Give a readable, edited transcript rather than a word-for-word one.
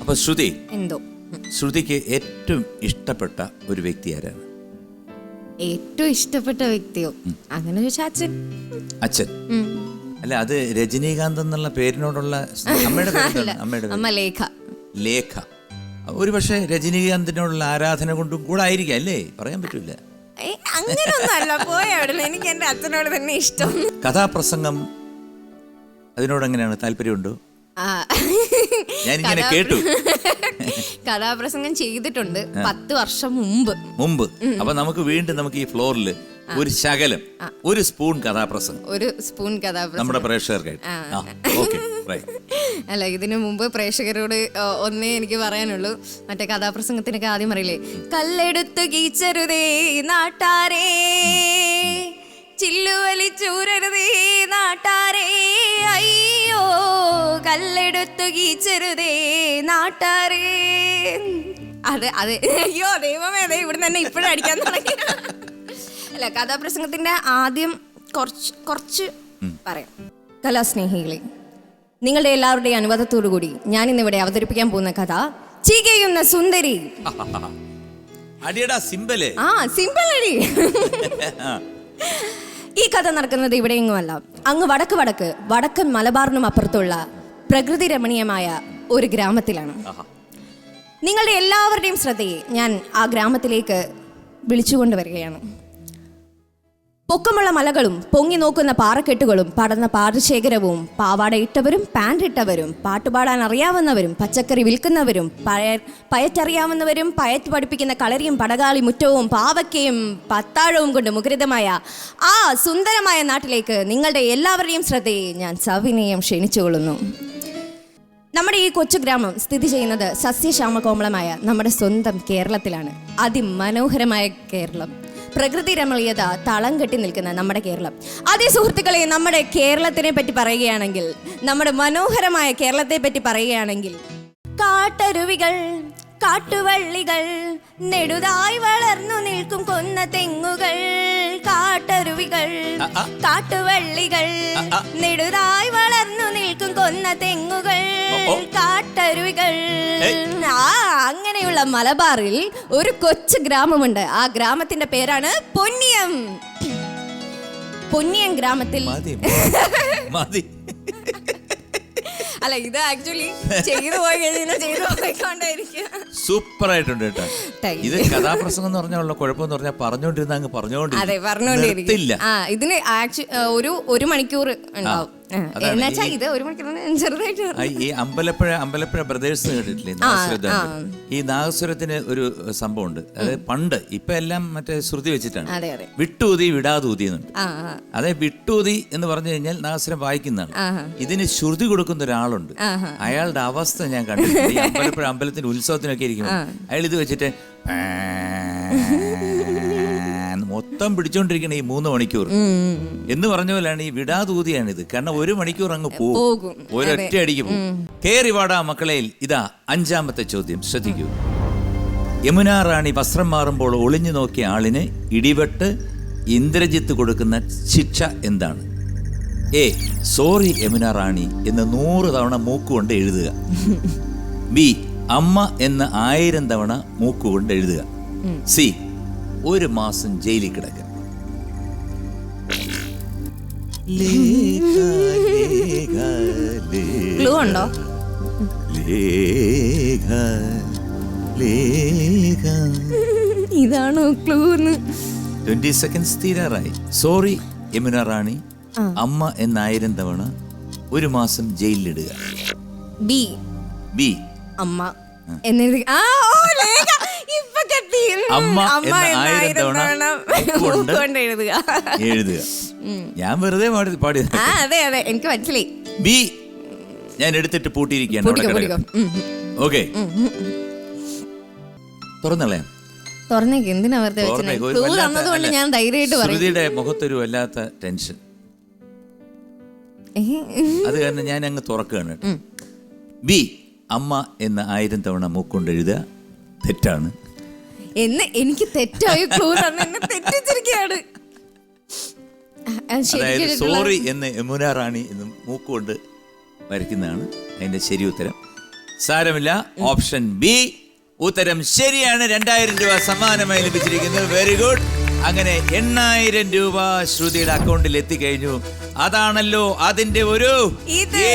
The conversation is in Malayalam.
അപ്പൊ ശ്രുതി, എന്തോ ശ്രുതിക്ക് ഏറ്റവും ഇഷ്ടപ്പെട്ട ഒരു വ്യക്തി ആരാണ്? ഏറ്റവും ഇഷ്ടപ്പെട്ട വ്യക്തിയോ അങ്ങനെ ചോദിച്ചാൽ അച്ഛൻ. അച്ഛൻ അല്ല, അത് രജനീകാന്ത് എന്നുള്ള പേരിനോടുള്ള അമ്മയുടെ പേര്? അമ്മയുടെ അമ്മ ലേഖ. ലേഖ. ഒരു പക്ഷേ രജനീകാന്തിനോടുള്ള ആരാധന കൊണ്ടും കൂടെ ആയിരിക്കാം അല്ലേ, പറയാൻ പറ്റൂല. അങ്ങനെയൊന്നും അല്ല, പോയ അവിടെ എനിക്ക് എന്റെ അച്ഛനോട് തന്നെ ഇഷ്ടം. കഥാപ്രസംഗം അതിനോട് എങ്ങനെയാണ്, താല്പര്യമുണ്ടോ? ഞാനിങ്ങനെ കേട്ടു. കഥാപ്രസംഗം ചെയ്തിട്ടുണ്ട് 10 വർഷം മുമ്പ്. അപ്പൊ നമുക്ക് വീണ്ടും നമുക്ക് ഈ ഫ്ലോറിൽ ഒരു ശകലം, ഒരു സ്പൂൺ കഥാപ്രസംഗം നമ്മുടെ പ്രേക്ഷകർക്കായിട്ട്. അല്ല, ഇതിനു മുമ്പ് പ്രേക്ഷകരോട് ഒന്നേ എനിക്ക് പറയാനുള്ളൂ. മറ്റേ കഥാപ്രസംഗത്തിനൊക്കെ ആദ്യം അറിയില്ലേ, കല്ലെടുത്തു കീച്ചരുതേ നാട്ടാരേ, ചില്ലുവലിച്ചൂരരുതേ നാട്ടാരേ, അയ്യോ കല്ലെടുത്തു കീച്ചരുതേ നാട്ടാരേ. അതെ, അയ്യോ ദൈവമേ, അതെ ഇവിടെ തന്നെ ഇപ്പോഴും അടിക്കാൻ തുടങ്ങി. അല്ല, കഥാപ്രസംഗത്തിന്റെ ആദ്യം കുറച്ച് പറയാം. കലാസ്നേഹികളെ, നിങ്ങളുടെ എല്ലാവരുടെയും അനുവാദത്തോടു കൂടി ഞാൻ ഇന്നിവിടെ അവതരിപ്പിക്കാൻ പോകുന്ന കഥ ചികയുന്ന സുന്ദരി. സിമ്പിൾ അടി. ഈ കഥ നടക്കുന്നത് ഇവിടെയെങ്ങുമല്ല, അങ്ങ് വടക്കൻ മലബാറിനും അപ്പുറത്തുള്ള പ്രകൃതി രമണീയമായ ഒരു ഗ്രാമത്തിലാണ്. നിങ്ങളുടെ എല്ലാവരുടെയും ശ്രദ്ധയെ ഞാൻ ആ ഗ്രാമത്തിലേക്ക് വിളിച്ചുകൊണ്ടുവരികയാണ്. പൊക്കമുള്ള മലകളും പൊങ്ങി നോക്കുന്ന പാറക്കെട്ടുകളും പടർന്ന പാടശേഖരവും പാവാടയിട്ടവരും പാൻറിട്ടവരും പാട്ടുപാടാൻ അറിയാവുന്നവരും പച്ചക്കറി വിൽക്കുന്നവരും പയറ്ററിയാവുന്നവരും പയറ്റ് പഠിപ്പിക്കുന്ന കളരിയും പടകാളി മുറ്റവും പാവയ്ക്കയും പത്താഴവും കൊണ്ട് മുഖരിതമായ ആ സുന്ദരമായ നാട്ടിലേക്ക് നിങ്ങളുടെ എല്ലാവരുടെയും ശ്രദ്ധയെ ഞാൻ സവിനയം ക്ഷണിച്ചുകൊള്ളുന്നു. നമ്മുടെ ഈ കൊച്ചു ഗ്രാമം സ്ഥിതി ചെയ്യുന്നത് സസ്യശ്യാമകോമളമായ നമ്മുടെ സ്വന്തം കേരളത്തിലാണ്. അതിമനോഹരമായ കേരളം, പ്രകൃതി രമണീയത തളം കെട്ടി നിൽക്കുന്ന നമ്മുടെ കേരളം. അതേ സുഹൃത്തുക്കളെ, നമ്മുടെ കേരളത്തിനെ പറ്റി പറയുകയാണെങ്കിൽ, നമ്മുടെ മനോഹരമായ കേരളത്തെ പറ്റി പറയുകയാണെങ്കിൽ, കാട്ടരുവികൾ കാട്ടുവള്ളികൾ നെടുതായി വളർന്നു നിൽക്കും കൊന്ന തെങ്ങുകൾ, കാട്ടരുവികൾ കാട്ടുവള്ളികൾ നെടുതായി വളർന്നു നിൽക്കും കൊന്ന തെങ്ങുകൾ, കാട്ടരുവികൾ. അങ്ങനെയുള്ള മലബാറിൽ ഒരു കൊച്ചു ഗ്രാമമുണ്ട്. ആ ഗ്രാമത്തിന്റെ പേരാണ് പൊന്നിയം. പൊന്നിയം ഗ്രാമത്തിൽ അല്ല, ഇത് ആക്ച്വലി ചെയ്തു പോയി പോയിക്കൊണ്ടായിരിക്കും. സൂപ്പർ ആയിട്ടുണ്ട് കേട്ടോ. ഇത് കഥാപ്രസംഗം എന്ന് പറഞ്ഞാൽ കുഴപ്പമെന്ന് പറഞ്ഞാൽ പറഞ്ഞോണ്ടിരുന്ന അങ്ങ് പറഞ്ഞോണ്ടിരിക്കും. ഇതിന് ഒരു മണിക്കൂർ ഉണ്ടാവും. ഇത് 1 മണിക്കൂർ ചെറുതായിട്ട്. ഈ അമ്പലപ്പുഴ ബ്രദേഴ്സ് കേട്ടിട്ടില്ലേ, ഈ നാഗസ്വരത്തിന് ഒരു സംഭവം ഉണ്ട്. അതായത് പണ്ട്, ഇപ്പൊ എല്ലാം മറ്റേ ശ്രുതി വെച്ചിട്ടാണ്, വിട്ടൂതി വിടാതൂതി എന്നുണ്ട്. അതെ, വിട്ടൂതി എന്ന് പറഞ്ഞു കഴിഞ്ഞാൽ നാഗസ്വരം വായിക്കുന്നതാണ്. ഇതിന് ശ്രുതി കൊടുക്കുന്ന ഒരാളുണ്ട്. അയാളുടെ അവസ്ഥ ഞാൻ കണ്ടിട്ടുണ്ട്. ഈ അമ്പലപ്പുഴ അമ്പലത്തിന്റെ ഉത്സവത്തിനൊക്കെ ഇരിക്കും, അയാൾ ഇത് വെച്ചിട്ട് മൊത്തം പിടിച്ചോണ്ടിരിക്കണ ഈ 3 മണിക്കൂർ എന്ന് പറഞ്ഞ പോലെയാണ് ഈ വിടാതൂതിയാണിത്. കാരണം 1 മണിക്കൂർ അങ്ങ് പോകും, ഒരൊറ്റ അടിക്ക് പോകും. കേറി വാടാ മക്കളെ. ഇതാ 5ാമത്തെ ചോദ്യം, ശ്രദ്ധിക്കൂ. യമുന റാണി വസ്ത്രം മാറുമ്പോൾ ഒളിഞ്ഞു നോക്കിയ ആളിന് ഇടിവെട്ട് ഇന്ദ്രജിത്ത് കൊടുക്കുന്ന ശിക്ഷ എന്താണ്? എ, സോറി യമുന റാണി എന്ന് 100 തവണ മൂക്കുകൊണ്ട് എഴുതുക. ബി, അമ്മ എന്ന് 1000 തവണ മൂക്കുകൊണ്ട് എഴുതുക. സി, 1 മാസം ജയിലിൽ കിടക്കുക. ക്ലൂ ഉണ്ടോ? ഇതാണോ ക്ലൂ? 20 സെക്കൻഡ്സ് തീരാറായി. സോറി യമുന റാണി, അമ്മ എന്ന് 1000 തവണ, 1 മാസം ജയിലിലിടുക. ബി അമ്മ എന്നെഴുതി. അമ്മ എന്ന് 1000 തവണ എഴുതുക. ഞാൻ വെറുതെ പാടി. അതെ, എനിക്ക് മനസ്സിലായി. ബി ഞാൻ എടുത്തിട്ട് പൂട്ടിയിരിക്കുകയാണ്. ഓക്കെ, തുറന്നളയാം. തുറന്നേക്ക്. എന്തിനാ വെറുതെ ഞാൻ ധൈര്യമായിട്ട് പറയും. ശ്രുതിയുടെ മുഖത്തൊരു വല്ലാത്ത ടെൻഷൻ, അത് കാരണം ഞാൻ അങ്ങ് തുറക്കുകയാണ്. ബി, അമ്മ എന്ന് 1000 തവണ മൂക്കൊണ്ട് എഴുതുക. തെറ്റാണ് എന്ന് എനിക്ക് തെറ്റായി ക്ലൂ തന്നെ തെറ്റിച്ചിരിക്കുകയാണ്. അതായത് സോറി എന്ന് യമുന റാണി എന്ന് മൂക്കുകൊണ്ട് വരയ്ക്കുന്നതാണ് അതിന്റെ ശരി ഉത്തരം. സാരമില്ല, ഓപ്ഷൻ ബി ഉത്തരം ശരിയാണ്. 2000 രൂപ സമ്മാനമായി ലഭിച്ചിരിക്കുന്നത്. Very good. അങ്ങനെ 8000 രൂപ ശ്രുതിയുടെ അക്കൗണ്ടിൽ എത്തിക്കഴിഞ്ഞു. അതാണല്ലോ അതിന്റെ ഒരു ഇത്.